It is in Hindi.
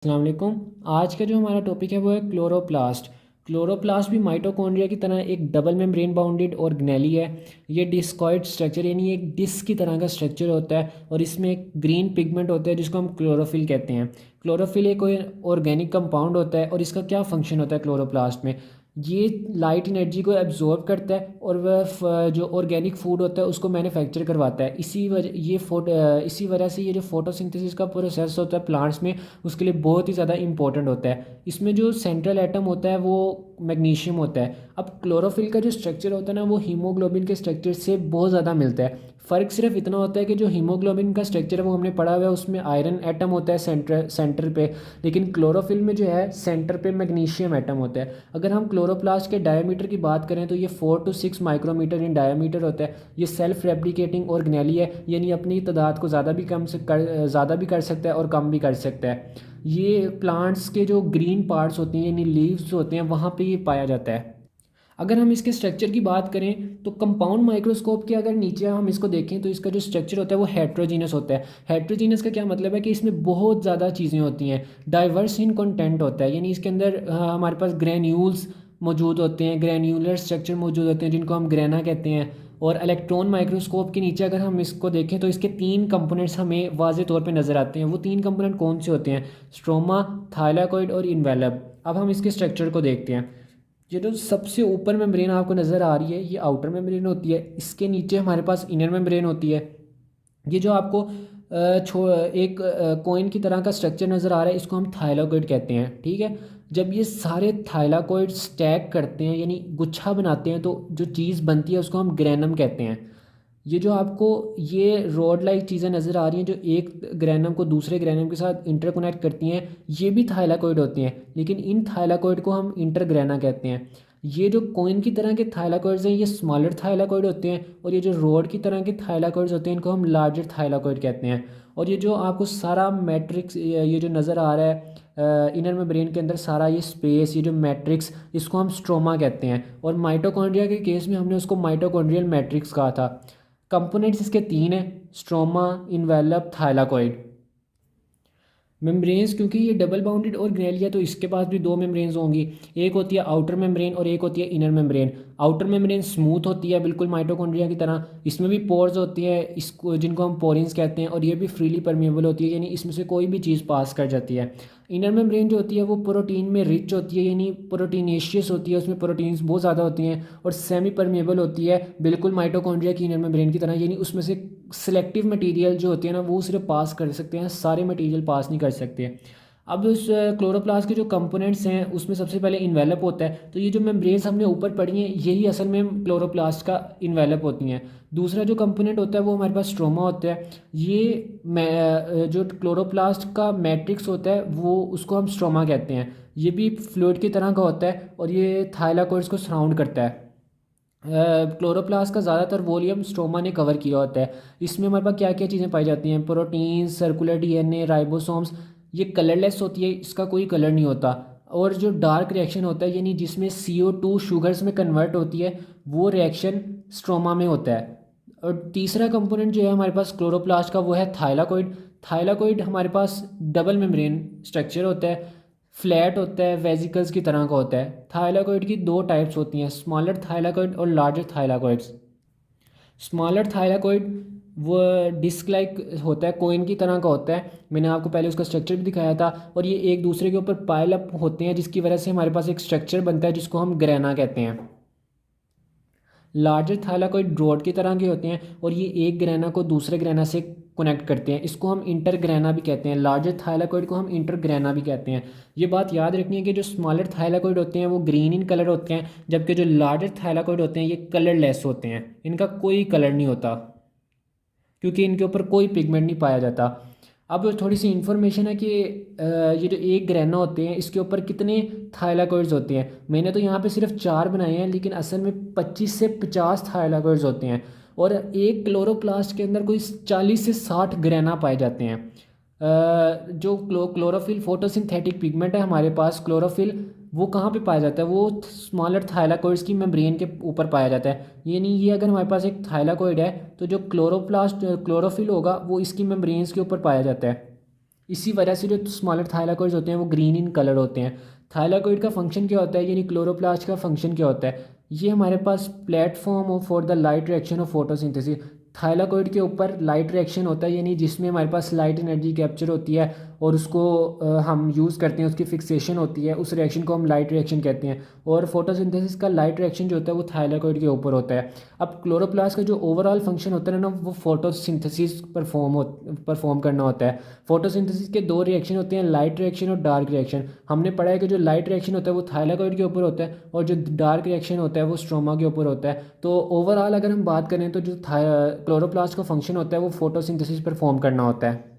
अस्सलाम वालेकुम। आज का जो हमारा टॉपिक है वो है क्लोरोप्लास्ट। क्लोरोप्लास्ट भी माइटोकॉन्ड्रिया की तरह एक डबल मेम्ब्रेन बाउंडेड ऑर्गेनेली है। ये डिस्कॉइड स्ट्रक्चर यानी एक डिस्क की तरह का स्ट्रक्चर होता है और इसमें एक ग्रीन पिगमेंट होता है जिसको हम क्लोरोफिल कहते हैं। क्लोरोफिल एक कोई ऑर्गेनिक कंपाउंड होता है और इसका क्या फंक्शन होता है क्लोरोप्लास्ट में। ये लाइट एनर्जी को एब्जॉर्ब करता है और वह जो ऑर्गेनिक फूड होता है उसको मैन्युफैक्चर करवाता है। इसी वजह से ये जो फोटोसिंथेसिस का प्रोसेस होता है प्लांट्स में उसके लिए बहुत ही ज़्यादा इंपॉर्टेंट होता है। इसमें जो सेंट्रल एटम होता है वो मैग्नीशियम होता है। अब क्लोरोफिल का जो स्ट्रक्चर होता है ना वो हीमोग्लोबिन के स्ट्रक्चर से बहुत ज़्यादा मिलता है। फ़र्क सिर्फ इतना होता है कि जो हीमोग्लोबिन का स्ट्रक्चर है वो हमने पढ़ा हुआ है, उसमें आयरन एटम होता है सेंटर पे। लेकिन क्लोरोफिल में जो है सेंटर पे मैग्नीशियम एटम होता है। अगर हम क्लोरोप्लास्ट के डायमीटर की बात करें तो ये 4 to 6 माइक्रोमीटर इन डायमीटर होता है। ये सेल्फ रेप्लिकेटिंग ऑर्गेनेली है, यानी अपनी तादाद को ज़्यादा भी कर सकता है और कम भी कर सकता है। ये प्लांट्स के जो ग्रीन पार्ट्स होती हैं यानी लीव्स होते हैं वहाँ पे ये पाया जाता है। अगर हम इसके स्ट्रक्चर की बात करें तो कंपाउंड माइक्रोस्कोप के अगर नीचे हम इसको देखें तो इसका जो स्ट्रक्चर होता है वो हेट्रोजीनस होता है। हेट्रोजीनस का क्या मतलब है कि इसमें बहुत ज़्यादा चीज़ें होती हैं। डाइवर्स इन कंटेंट होता है, यानी इसके अंदर हमारे पास ग्रेन्यूल्स मौजूद होते हैं, ग्रेन्यूलर स्ट्रक्चर मौजूद होते हैं जिनको हम ग्रेना कहते हैं। और इलेक्ट्रॉन माइक्रोस्कोप के नीचे अगर हम इसको देखें तो इसके 3 कंपोनेंट्स हमें वाज़े तौर पे नज़र आते हैं। वो 3 कंपोनेंट कौन से होते हैं? स्ट्रोमा, थाइलाकोइड और इन्वेलप। अब हम इसके स्ट्रक्चर को देखते हैं। ये जो सबसे ऊपर मेम्ब्रेन आपको नज़र आ रही है ये आउटर मेम्ब्रेन होती है। इसके नीचे हमारे पास इनर मेम्ब्रेन होती है। ये जो आपको एक कोइन की तरह का स्ट्रक्चर नज़र आ रहा है इसको हम थाइलाकोइड कहते हैं। ठीक है। जब ये सारे थाइलाकोइड स्टैक करते हैं यानी गुच्छा बनाते हैं तो जो चीज़ बनती है उसको हम ग्रेनम कहते हैं। ये जो आपको ये रॉड लाइक चीज़ें नज़र आ रही हैं जो एक ग्रेनम को दूसरे ग्रेनम के साथ इंटरकनेक्ट करती हैं, ये भी थाइलाकोइड होती हैं, लेकिन इन थाइलाकोइड को हम इंटरग्रेना कहते हैं। ये जो कोइन की तरह के थाइलाकोइड्स हैं ये स्मॉलर थाइलाकोइड होते हैं और ये जो रॉड की तरह के थाइलाकोइड्स होते हैं इनको हम लार्जर थाइलाकोइड कहते हैं। और ये जो आपको सारा मैट्रिक्स ये जो नज़र आ रहा है इनर में ब्रेन के अंदर सारा ये स्पेस, ये जो मैट्रिक्स, इसको हम स्ट्रोमा कहते हैं। और माइटोकॉन्ड्रिया के केस में हमने उसको माइटोकॉन्ड्रियल मैट्रिक्स कहा था। कंपोनेंट्स इसके 3 हैं: स्ट्रोमा, इन्वेलप, थाइलाकोइड। मेम्ब्रेन्स क्योंकि ये डबल बाउंडेड और ग्रेलिया तो इसके पास भी 2 मेम्ब्रेन्स होंगी। एक होती है आउटर मेम्ब्रेन और एक होती है inner membrane. Outer membrane smooth होती है बिल्कुल माइटोकॉन्ड्रिया की तरह। इसमें भी पोर्स होती है इसको जिनको हम पोरिन्स कहते हैं और ये भी फ्रीली परमेबल होती है यानी इसमें से कोई भी चीज़ पास कर जाती है। इनर मेम्ब्रेन जो होती है वो प्रोटीन में रिच होती है यानी प्रोटीनेशियस होती है, उसमें प्रोटीन्स बहुत ज़्यादा होती हैं और सेमी परमेबल होती है बिल्कुल माइटोकॉन्ड्रिया की इनर मेम्ब्रेन की तरह, यानी उसमें से सेलेक्टिव मटेरियल जो होती है ना वो सिर्फ पास कर सकते हैं, सारे मटेरियल पास नहीं कर सकते। अब उस क्लोरोप्लास्ट के जो कंपोनेंट्स हैं उसमें सबसे पहले इन्वेलप होता है। तो ये जो मेम्ब्रेन्स हमने ऊपर पढ़ी हैं यही असल में क्लोरोप्लास्ट का इन्वेलप होती हैं। दूसरा जो कंपोनेंट होता है वो हमारे पास स्ट्रोमा होता है। ये जो क्लोरोप्लास्ट का मैट्रिक्स होता है वो उसको हम स्ट्रोमा कहते हैं। ये भी फ्लूइड की तरह का होता है और ये थाइलाकोइड्स को सराउंड करता है। क्लोरोप्लास्ट का ज़्यादातर वॉल्यूम स्ट्रोमा ने कवर किया होता है। इसमें हमारे पास क्या क्या चीज़ें पाई जाती हैं? Protein, circular DNA, ribosomes. ये कलरलेस होती है, इसका कोई कलर नहीं होता। और जो डार्क रिएक्शन होता है यानी जिसमें CO2 शुगर्स में कन्वर्ट होती है वो रिएक्शन स्ट्रोमा में होता है। और तीसरा कंपोनेंट जो है हमारे पास क्लोरोप्लास्ट का वो है थाइलाकोइड। थाइलाकोइड हमारे पास डबल मेम्ब्रेन स्ट्रक्चर होता है, फ्लैट होता है, वेजिकल्स की तरह का होता है। थाइलाकोइड की 2 टाइप्स होती हैं, स्मॉलर थाइलाकोइड और लार्जर थाइलाकोइड्स। स्मॉलर थाइलाकोइड वो डिस्क लाइक होता है, कोइन की तरह का होता है। मैंने आपको पहले उसका स्ट्रक्चर भी दिखाया था और ये एक दूसरे के ऊपर पाइल अप होते हैं जिसकी वजह से हमारे पास एक स्ट्रक्चर बनता है जिसको हम ग्रेना कहते हैं। लार्जर थाइलाकोइड रॉड की तरह के होते हैं और ये एक ग्रेना को दूसरे ग्रेना से कनेक्ट करते हैं, इसको हम इंटरग्रेना भी कहते हैं। लार्जर थाइलाकोइड को हम इंटरग्रेना भी कहते हैं। ये बात याद रखनी है कि जो स्मॉलर थाइलाकोइड होते हैं वो ग्रीन इन कलर होते हैं, जबकि जो लार्जर थाइलाकोइड होते हैं ये कलरलेस होते हैं, इनका कोई कलर नहीं होता क्योंकि इनके ऊपर कोई पिगमेंट नहीं पाया जाता। अब थोड़ी सी इन्फॉर्मेशन है कि ये जो एक ग्रेना होते हैं इसके ऊपर कितने थाइलाकोइड्स होते हैं। मैंने तो यहाँ पे सिर्फ 4 बनाए हैं लेकिन असल में 25 से 50 थाइलाकोइड्स होते हैं। और एक क्लोरोप्लास्ट के अंदर कोई 40 से 60 ग्रेना पाए जाते हैं। जो क्लोरोफिल फोटोसिंथेटिक पिगमेंट है हमारे पास क्लोरोफिल, वो कहाँ पे पाया जाता है? वो स्मॉलर थाइलाकोइड्स की मेम्ब्रेन के ऊपर पाया जाता है। यानी ये अगर हमारे पास एक थाइलाकोइड है तो जो क्लोरोप्लास्ट क्लोरोफिल होगा वो इसकी मेम्ब्रेन्स के ऊपर पाया जाता है। इसी वजह से जो स्मॉलर थाइलाकोइड्स होते हैं वो ग्रीन इन कलर होते हैं। थाइलाकोइड का फंक्शन क्या होता है, यानी क्लोरोप्लास्ट का फंक्शन क्या होता है, ये हमारे पास platform for the light reaction of photosynthesis. Thylakoid के ऊपर लाइट रिएक्शन होता है, यानी जिसमें हमारे पास लाइट एनर्जी कैप्चर होती है और उसको हम यूज़ करते हैं, उसकी फिक्सेशन होती है, उस रिएक्शन को हम लाइट रिएक्शन कहते हैं। और फोटोसिंथेसिस का लाइट रिएक्शन जो होता है वो थाइलाकोइड के ऊपर होता है। अब क्लोरोप्लास्ट का जो ओवरऑल फंक्शन होता है ना, वो फोटोसिंथेसिस परफॉर्म करना होता है। फोटोसिंथेसिस के दो रिएक्शन होते हैं, लाइट रिएक्शन और डार्क रिएक्शन। हमने पढ़ा है कि जो लाइट रिएक्शन होता है वो थाइलाकोइड के ऊपर होता है और जो डार्क रिएक्शन होता है वो स्ट्रोमा के ऊपर होता है। तो ओवरऑल अगर हम बात करें तो जो क्लोरोप्लास्ट का फंक्शन होता है वो फोटोसिंथेसिस परफॉर्म करना होता है।